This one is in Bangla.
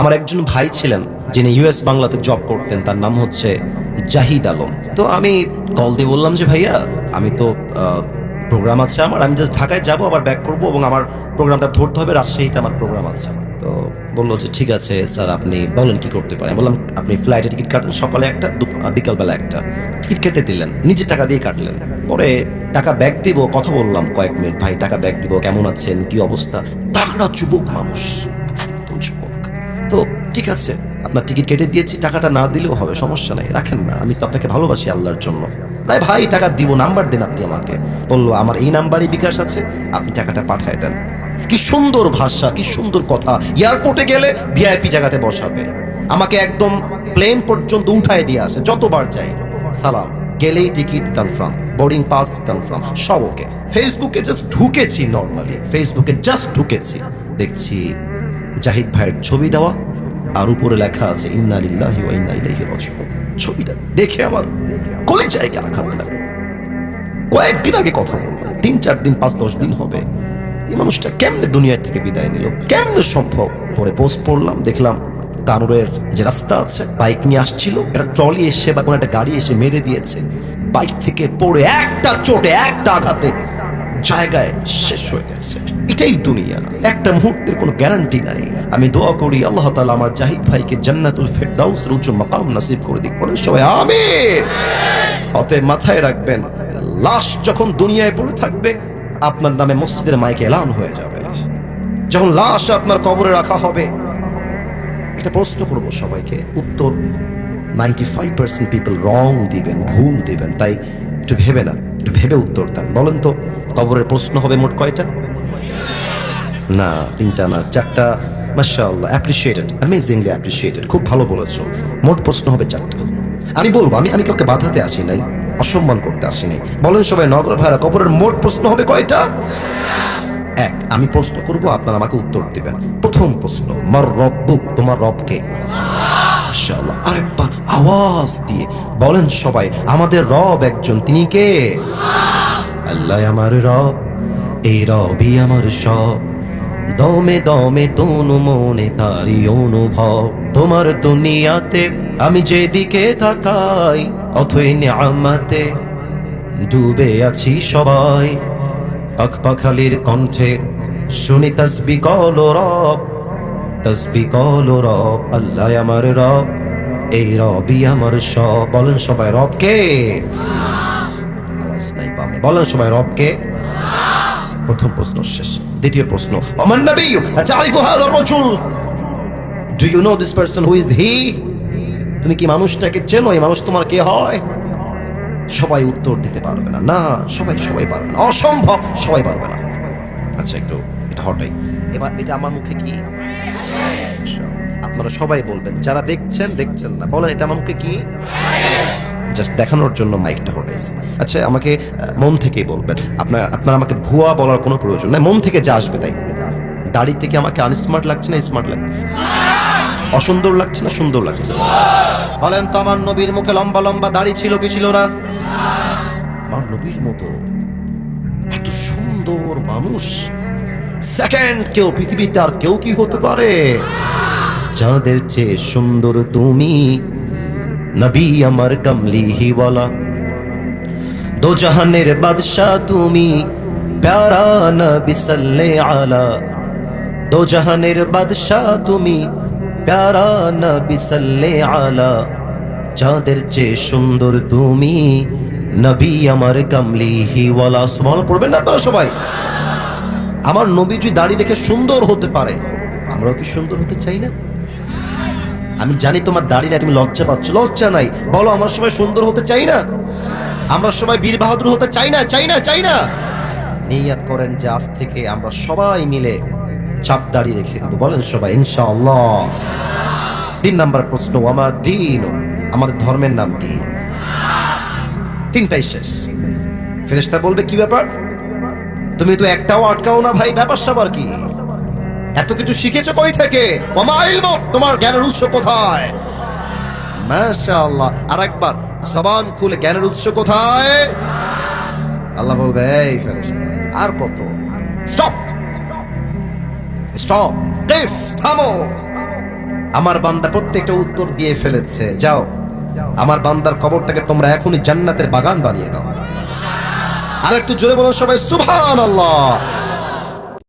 আমার একজন ভাই ছিলেন যিনি ইউএস বাংলাতে জব করতেন, তার নাম হচ্ছে জাহিদ আলম। তো আমি কল দিয়ে বললাম যে ভাইয়া আমি তো প্রোগ্রাম আছে আমার, আমি জাস্ট ঢাকায় যাব আবার ব্যাক করব এবং আমার প্রোগ্রামটা ধরতে হবে, রাজশাহীতে আমার প্রোগ্রাম আছে। তো বললো যে ঠিক আছে স্যার, আপনি বলেন কি করতে পারেন। বললাম আপনি ফ্লাইটে টিকিট কাটেন, সকালে একটা বিকালবেলা একটা টিকিট কেটে দিলেন, নিজে টাকা দিয়ে কাটলেন। পরে টাকা ব্যাক দিব, কথা বললাম কয়েক মিনিট, ভাই টাকা ব্যাক দিব, কেমন আছেন, কি অবস্থা। তাগড়া যুবক মানুষ, একদম যুবক। তো ঠিক আছে, আপনার টিকিট কেটে দিয়েছি, টাকাটা না দিলেও হবে, সমস্যা নাই, রাখেন না, আমি তো আপনাকে ভালোবাসি আল্লাহর জন্য। নাই ভাই টাকা দিব, নাম্বার দেন আপনি আমাকে। বললো আমার এই নাম্বারে বিকাশ আছে, আপনি টাকাটা পাঠায় দেন। কি সুন্দর ভাষা, কি সুন্দর কথা। এয়ারপোর্টে গেলে ভিআইপি জায়গাতে বসাবে, আমাকে একদম প্লেন পর্যন্ত উঠায় দিয়ে আসে, যতবার যাই সালাম, গেলেই ticket confirm, boarding pass confirm, সব ওকে। ফেসবুকে জাস্ট ঢুকেছি, নর্মালি ফেসবুকে জাস্ট ঢুকেছি, দেখছি জাহিদ ভাইয়ের ছবি দেওয়া, আর উপরে লেখা আছে ইন্না লিল্লাহি ওয়া ইন্না ইলাইহি রাজিউন। ছবিটা দেখে আমার কলিজায় আঘাত লাগে। কয়েকদিন আগে কথা বললাম, 3-4 দিন 5-10 দিন হবে, এই মানুষটা কেমনে দুনিয়া থেকে বিদায় নিল, কেমনে সম্ভব। পরে পোস্ট পড়লাম, দেখলাম তানুরের যে রাস্তা আছে, বাইক নিয়ে আসছিল, একটা ট্রলি এসে বা কোনো একটা গাড়ি এসে মেরে দিয়েছে, বাইক থেকে পড়ে একটা চোটে একটা আঘাতে জায়গায় শেষ হয়ে গেছে। এটাই দুনিয়া, একটা মুহূর্তের কোনো গ্যারান্টি নাই। আমি দোয়া করি আল্লাহ তাআলা আমার জাহিদ ভাইকে জান্নাতুল ফেরদাউসের উচ্চ মাকাম নসিব করে দিক। পড়েন সবাই আমিন। অতএব মাথায় রাখবেন, লাশ যখন দুনিয়ায় পড়ে থাকবে আপনার নামে মসজিদের মাইকে এলান হয়ে যাবে। যখন লাশ আপনার কবরে রাখা হবে, এটা প্রশ্ন করবো সবাইকে, উত্তর 95% পিপল রং দিবেন, ভুল দিবেন। তাই একটু ভেবে না, একটু ভেবে উত্তর দেন। বলেন তো কবরের প্রশ্ন হবে মোট কয়টা? না 3টা না 4টা। মাশাআল্লাহ, অ্যাপ্রিশিয়েটেড, অ্যামেজিংলি অ্যাপ্রিশিয়েটেড, খুব ভালো বলেছো। মোট প্রশ্ন হবে 4টা। আমি বলবো, আমি কাউকে বাধাতে আসি নাই, অসম্মান করতে আসি নাই। বলেন সবাই, নগর ভাইরা, কবরের মোট প্রশ্ন হবে কয়টা? 1, আমি প্রশ্ন করব, আপনারা আমাকে উত্তর দিবেন। প্রথম প্রশ্ন, মার রব্বুক, তোমার রব কে? মাশাআল্লাহ, আরেকবার আওয়াজ দিয়ে বলেন সবাই, আমাদের রব একজন, তিনি কে? আল্লাহ আমার রব, এই রবই আমার সব, দমে দমে তনু মনে তারি অনুভব। তোমার দুনিয়াতে আমি যেদিকে তাকাই, অথই নিয়ামতে ডুবে আছি সবাই। পাখপাখালির কণ্ঠে শুনি তাসবি কল রব, তাসবি কল রব, আল্লাহ আমার রব, এই রবই আমার সব। বলেন সবাই, রব কে? আওয়াজ নাই পামে, বলেন সবাই, রব কে? প্রথম প্রশ্ন শেষ। দ্বিতীয় প্রশ্ন, ওমান নবিয়্যু আতারিফু হাযা রাজুল, do you know this person, who is he? তুমি কি মানুষটাকে চেনো? এই মানুষ তোমার কে হয়? সবাই উত্তর দিতে পারবে না। না, সবাই পারবে না, অসম্ভব, সবাই পারবে না। আচ্ছা, একটু এটা হটাই। এবার এটা আমার মুখে কি? আপনারা সবাই বলবেন, যারা দেখছেন না, বলেন এটা আমার মুখে কি? জাস্ট দেখানোর জন্য মাইকটা হটাইছি। আচ্ছা, আমাকে মন থেকেই বলবেন। আপনার আমাকে ভুয়া বলার কোনো প্রয়োজন নাই, মন থেকে যা আসবে তাই। দাড়ি থেকে আমাকে আনস্মার্ট লাগছে না স্মার্ট লাগছে? অসুন্দর লাগছে না সুন্দর লাগছে? বলেন তো, আমার নবীর মুখে লম্বা লম্বা দাড়ি ছিল কি ছিল না? আমার নবীর মতো এত সুন্দর মানুষ সেকেন্ড কেউ পৃথিবীতে আর কেউ কি হতে পারে? যাদের চেয়ে সুন্দর তুমি, নবী আমার কমলিহি ওয়ালা, দো জাহানের বাদশা তুমি, প্যারা নবী সাল্লে আলা, দো জাহানের বাদশা তুমি, প্যারা নবী সাল্লে আলা, যাদের চেয়ে সুন্দর তুমি, নবী আমার কমলিহি ওয়ালা। সুবহানাল্লাহ পড়বেন না আপনারা সবাই? আমার নবী যদি দাঁড়িয়ে রেখে সুন্দর হতে পারে, আমরাও কি সুন্দর হতে চাই না? আমি জানি তোমার দাড়ি নাই, তুমি লজ্জা পাচ্ছ, লজ্জা নাই, বলো আমরা সবাই সুন্দর হতে চাই না? আমরা সবাই বীর বাহাদুর হতে চাই না? নিয়ত করেন যে আজ থেকে আমরা সবাই মিলে চাপ দাড়ি রেখে দেবো। বলেন সবাই ইনশাআল্লাহ। 3 নাম্বার প্রশ্ন, ওয়ামা দ্বীন, আমাদের ধর্মের নাম কি? 3টাই শেষ। ফেরেশতা বলবে কি ব্যাপার, তুমি তো একটাও আটকাও না ভাই, ব্যাপার স্যাপার কি? এত কিছু শিখেছো কই থেকে? ওমা ইলমু, তোমার জ্ঞানের উৎস কোথায়? মাশাআল্লাহ, আরেকবার জবান খুলে, জ্ঞানের উৎস কোথায়? আল্লাহ বলবে, এই ফেরেশতা আর কত? স্টপ, কিফ, থামো। আমার বান্দা প্রত্যেকটা উত্তর দিয়ে ফেলেছে। যাও, আমার বান্দার কবরটাকে তোমরা এখনই জান্নাতের বাগান বানিয়ে দাও। আর একটু জোরে বলুন সবাই সুবহানাল্লাহ।